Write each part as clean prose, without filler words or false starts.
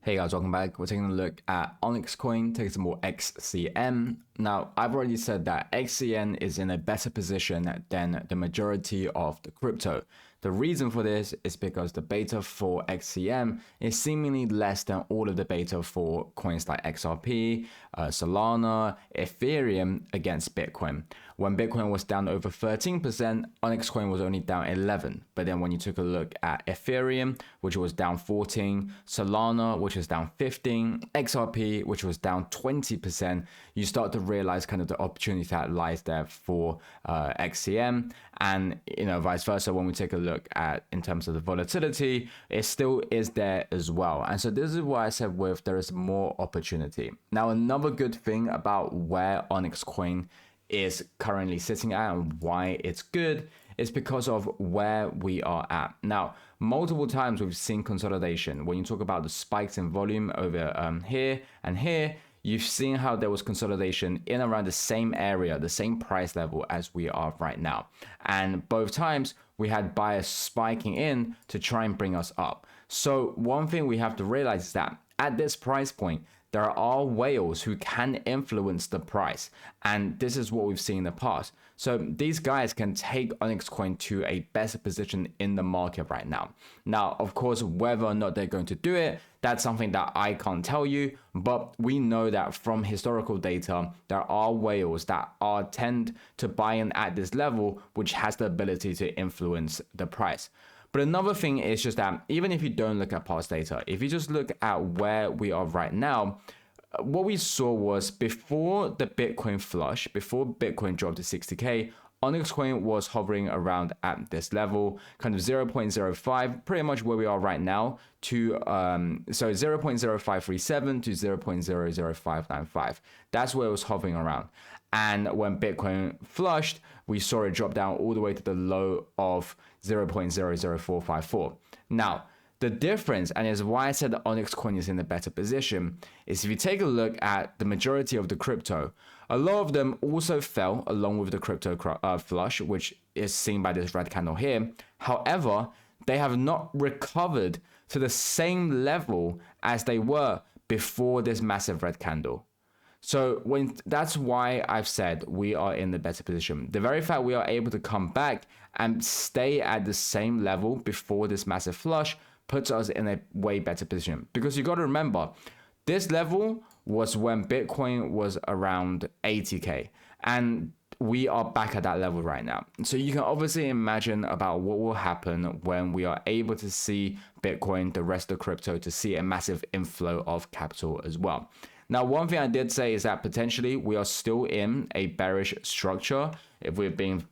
Hey guys, welcome back. We're taking a look at OnyxCoin, taking some more XCN. Now, I've already said that XCN is in a better position than the majority of the crypto. The reason for this is because the beta for XCN is seemingly less than all of the beta for coins like XRP, Solana, Ethereum against Bitcoin. When Bitcoin was down over 13%, OnyxCoin was only down 11%. But then when you took a look at Ethereum, which was down 14%, Solana, which was down 15%, XRP, which was down 20%, you start to realize kind of the opportunity that lies there for XCN. And vice versa, when we take a look at in terms of the volatility, it still is there as well. And so this is why I said there is more opportunity. Now, another good thing about where OnyxCoin is currently sitting at and why it's good is because of where we are at. Now, multiple times we've seen consolidation. When you talk about the spikes in volume over here and here, you've seen how there was consolidation in around the same area, the same price level as we are right now. And both times we had buyers spiking in to try and bring us up. So one thing we have to realize is that at this price point, there are whales who can influence the price. And this is what we've seen in the past. So these guys can take OnyxCoin to a better position in the market right now. Now, of course, whether or not they're going to do it, that's something that I can't tell you. But we know that from historical data, there are whales that tend to buy in at this level, which has the ability to influence the price. But another thing is just that even if you don't look at past data, if you just look at where we are right now, what we saw was before the Bitcoin flush, before Bitcoin dropped to 60K, OnyxCoin was hovering around at this level, kind of 0.05, pretty much where we are right now, to 0.0537 to 0.00595. That's where it was hovering around. And when Bitcoin flushed, we saw it drop down all the way to the low of 0.00454. Now, the difference, and is why I said that OnyxCoin is in a better position, is if you take a look at the majority of the crypto, a lot of them also fell along with the crypto flush, which is seen by this red candle here. However, they have not recovered to the same level as they were before this massive red candle. So that's why I've said we are in the better position. The very fact we are able to come back and stay at the same level before this massive flush puts us in a way better position. Because you got to remember, this level was when Bitcoin was around 80K. And we are back at that level right now. So you can obviously imagine about what will happen when we are able to see Bitcoin, the rest of crypto, to see a massive inflow of capital as well. Now, one thing I did say is that potentially we are still in a bearish structure, if we're being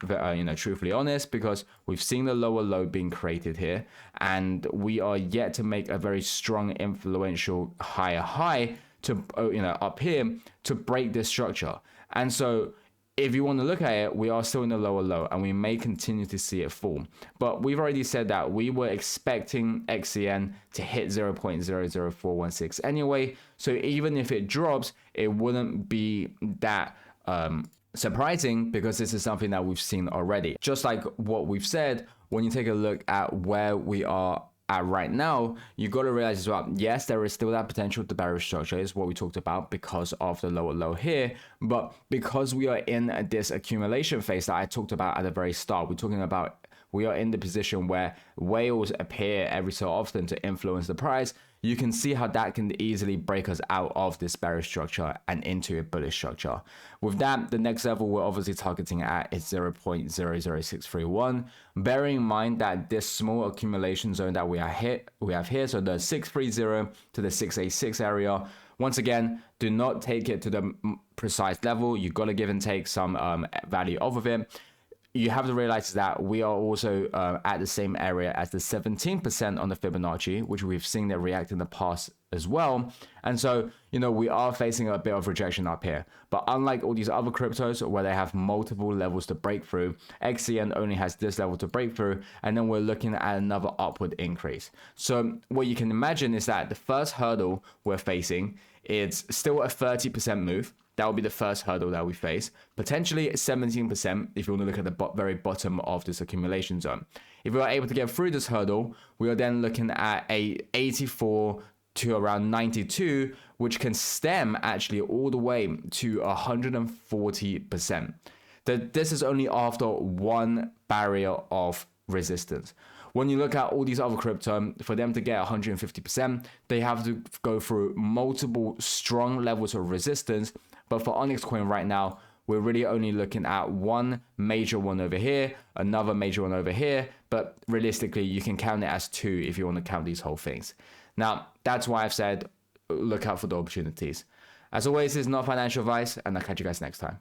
truthfully honest, because we've seen the lower low being created here, and we are yet to make a very strong, influential higher high to up here to break this structure. And so if you want to look at it, we are still in the lower low and we may continue to see it fall. But we've already said that we were expecting XCN to hit 0.00416 anyway. So even if it drops, it wouldn't be that surprising, because this is something that we've seen already. Just like what we've said, when you take a look at where we are at right now, you got to realize as well, yes, there is still that potential to bearish structure, is what we talked about, because of the lower low here. But because we are in this accumulation phase that I talked about at the very start, we're talking about we are in the position where whales appear every so often to influence the price. You can see how that can easily break us out of this bearish structure and into a bullish structure. With that, the next level we're obviously targeting at is 0.00631. Bearing in mind that this small accumulation zone that we have here, so the 630 to the 686 area, once again, do not take it to the precise level. You've got to give and take some value off of it. You have to realize that we are also at the same area as the 17% on the Fibonacci, which we've seen that react in the past as well. And so, we are facing a bit of rejection up here. But unlike all these other cryptos where they have multiple levels to break through, XCN only has this level to break through, and then we're looking at another upward increase. So what you can imagine is that the first hurdle we're facing, it's still a 30% move. That will be the first hurdle that we face. Potentially 17% if you want to look at the very bottom of this accumulation zone. If we are able to get through this hurdle, we are then looking at a 84 to around 92, which can stem actually all the way to 140%. This is only after one barrier of resistance. When you look at all these other crypto, for them to get 150%, they have to go through multiple strong levels of resistance. But for OnyxCoin right now, we're really only looking at one major one over here, another major one over here, but realistically, you can count it as two if you want to count these whole things. Now, that's why I've said, look out for the opportunities. As always, this is not financial advice, and I'll catch you guys next time.